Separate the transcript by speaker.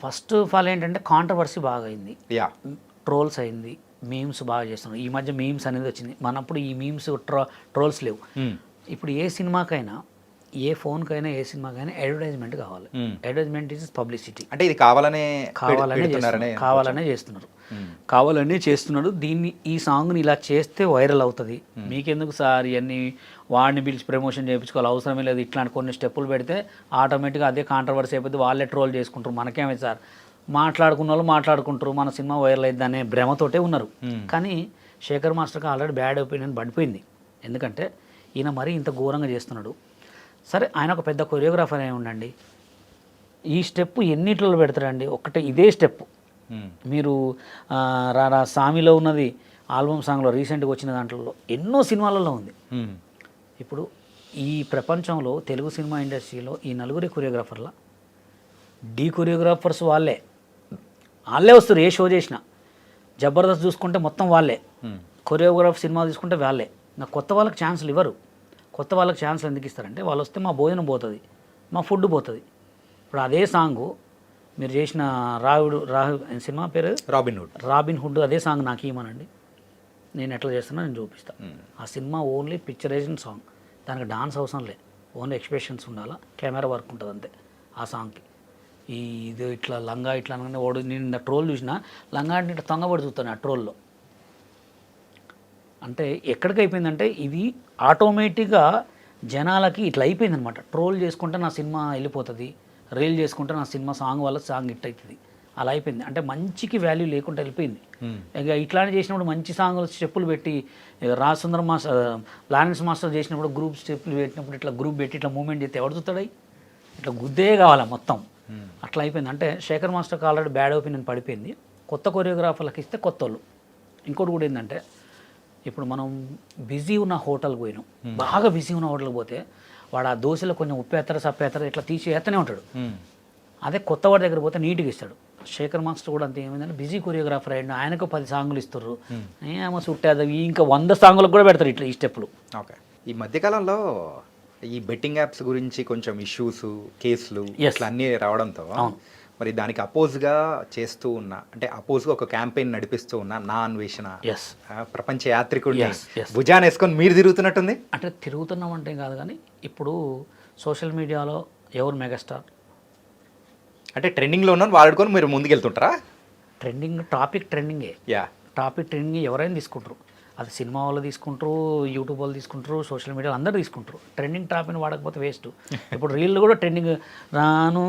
Speaker 1: First of all ఏంటంటే controversy బాగా అయింది,
Speaker 2: యా
Speaker 1: ట్రోల్స్ అయింది, మీమ్స్ బాగా చేస్తున్నారు. ఈ మధ్య మీమ్స్ అనేది వచ్చింది, మనప్పుడు ఈ మీమ్స్ ట్రోల్స్ లేవు. ఇప్పుడు ఏ సినిమాకైనా, ఏ ఫోన్కైనా, ఏ సినిమాకైనా అడ్వర్టైజ్మెంట్ కావాలి. Advertisement is publicity.
Speaker 2: అంటే ఇది కావాలనే
Speaker 1: చేస్తున్నారు. దీన్ని, ఈ సాంగ్ని ఇలా చేస్తే వైరల్ అవుతుంది, మీకెందుకు సార్ ఇవన్నీ వాడిని పిలిచి ప్రమోషన్ చేయించుకోవాలి, అవసరమే లేదు, ఇట్లాంటి కొన్ని స్టెప్పులు పెడితే ఆటోమేటిక్గా అదే కాంట్రవర్సీ అయిపోతే వాళ్ళే ట్రోల్ చేసుకుంటారు, మనకేమైంది సార్, మాట్లాడుకున్న వాళ్ళు మాట్లాడుకుంటారు, మన సినిమా వైరల్ అయింది అనే భ్రమతోటే ఉన్నారు. కానీ శేఖర్ మాస్టర్కి ఆల్రెడీ బ్యాడ్ ఒపీనియన్ పడిపోయింది. ఎందుకంటే ఈయన మరీ ఇంత ఘోరంగా చేస్తున్నాడు. సరే, ఆయన ఒక పెద్ద కొరియోగ్రాఫర్ అయి ఉండండి, ఈ స్టెప్ ఎన్నిట్లో పెడతారండి? ఒకటే ఇదే స్టెప్ మీరు రారా సామిలో ఉన్నది, ఆల్బమ్ సాంగ్లో రీసెంట్గా వచ్చిన దాంట్లో ఎన్నో సినిమాలలో ఉంది. ఇప్పుడు ఈ ప్రపంచంలో తెలుగు సినిమా ఇండస్ట్రీలో ఈ నలుగురి కొరియోగ్రాఫర్ల కొరియోగ్రాఫర్స్ వాళ్ళే వస్తారు. ఏ షో చేసినా జబర్దస్త్ చూసుకుంటే మొత్తం వాళ్ళే, కొరియోగ్రాఫర్ సినిమా తీసుకుంటే వాళ్ళే. నాకు కొత్త వాళ్ళకి ఛాన్సులు ఇవ్వరు. కొత్త వాళ్ళకి ఛాన్సులు ఎందుకు ఇస్తారంటే, వాళ్ళు వస్తే మా భోజనం పోతుంది, మా ఫుడ్ పోతుంది. ఇప్పుడు అదే సాంగు మీరు చేసిన రాహుల్ సినిమా పేరు రాబిన్ హుడ్, అదే సాంగ్ నాకు ఇవ్వమనండి, నేను ఎట్లా చేస్తున్నా నేను చూపిస్తాను. ఆ సినిమా ఓన్లీ పిక్చరైజేషన్ సాంగ్, దానికి డాన్స్ అవసరం లే, ఓన్లీ ఎక్స్ప్రెషన్స్ ఉండాలా, కెమెరా వర్క్ ఉంటుంది అంతే ఆ సాంగ్కి. ఇది ఇట్లా లంగా ఇట్లా అనగానే ఓడు, నేను ట్రోల్ చూసిన లంగా అంటే ఇట్లా తొంగబడి చూస్తాను ఆ ట్రోల్లో. అంటే ఎక్కడికి అయిపోయిందంటే ఇది ఆటోమేటిక్గా జనాలకి ఇట్లా అయిపోయింది అనమాట. ట్రోల్ చేసుకుంటే నా సినిమా వెళ్ళిపోతుంది, రీల్ చేసుకుంటే నా సినిమా సాంగ్ వల్ల సాంగ్ హిట్ అవుతుంది, అలా అయిపోయింది. అంటే మంచికి వాల్యూ లేకుండా వెళ్ళిపోయింది. ఇక ఇట్లానే చేసినప్పుడు మంచి సాంగ్లు స్టెప్పులు పెట్టి, రాజసుందరం మాస్టర్, లారెన్స్ మాస్టర్ చేసినప్పుడు గ్రూప్ స్టెప్పులు పెట్టినప్పుడు ఇట్లా గ్రూప్ పెట్టి ఇట్లా మూమెంట్ చేస్తే ఎవడు చూస్తాడై, ఇట్లా గుద్దే కావాలా మొత్తం, అట్లా అయిపోయింది. అంటే శేఖర్ మాస్టర్కి ఆల్రెడీ బ్యాడ్ ఒపీనియన్ పడిపోయింది. కొత్త కొరియోగ్రాఫర్లకు ఇస్తే కొత్త వాళ్ళు. ఇంకోటి కూడా ఏంటంటే, ఇప్పుడు మనం బిజీ ఉన్న హోటల్కి పోయినాం, బాగా బిజీ ఉన్న హోటల్కి పోతే వాడు ఆ దోశలో కొంచెం ఉప్పేత్తర సప్పేత్తర ఇట్లా తీసి ఎత్తనే ఉంటాడు. అదే కొత్త వాడి దగ్గర పోతే నీట్గా ఇస్తాడు. శేఖర్ మాస్టర్ కూడా అంతే. ఏమైందంటే బిజీ కొరియోగ్రాఫర్ అయ్యాడు, ఆయనకు 10 సాంగులు ఇస్తారు, ఏమో సుట్టేది ఇంకా 100 సాంగులకు కూడా పెడతారు ఇట్లా ఈ స్టెప్పులు.
Speaker 2: ఓకే, ఈ మధ్యకాలంలో ఈ బెట్టింగ్ యాప్స్ గురించి కొంచెం ఇష్యూస్, కేసులు ఇట్లా అన్నీ రావడంతో మరి దానికి అపోజ్గా చేస్తూ ఉన్నా, అంటే అపోజ్గా ఒక క్యాంపెయిన్ నడిపిస్తూ ఉన్నా నా అన్వేషణ ప్రపంచ యాత్రికుడిని భుజాన వేసుకొని మీరు తిరుగుతున్నట్టుంది.
Speaker 1: అంటే తిరుగుతున్నామంటే కాదు, కానీ ఇప్పుడు సోషల్ మీడియాలో ఎవరు మెగాస్టార్
Speaker 2: అంటే ట్రెండింగ్లో ఉన్న వాడుకొని మీరు ముందుకెళ్తుంటారా?
Speaker 1: టాపిక్ ట్రెండింగే, టాపిక్ ట్రెండింగ్ ఎవరైనా తీసుకుంటారు. అది సినిమా వాళ్ళు తీసుకుంటారు, యూట్యూబ్ వాళ్ళు తీసుకుంటారు, సోషల్ మీడియాలో అందరూ తీసుకుంటారు. ట్రెండింగ్ టాపిక్ని వాడకపోతే వేస్ట్. ఇప్పుడు రీల్ కూడా ట్రెండింగ్ రాను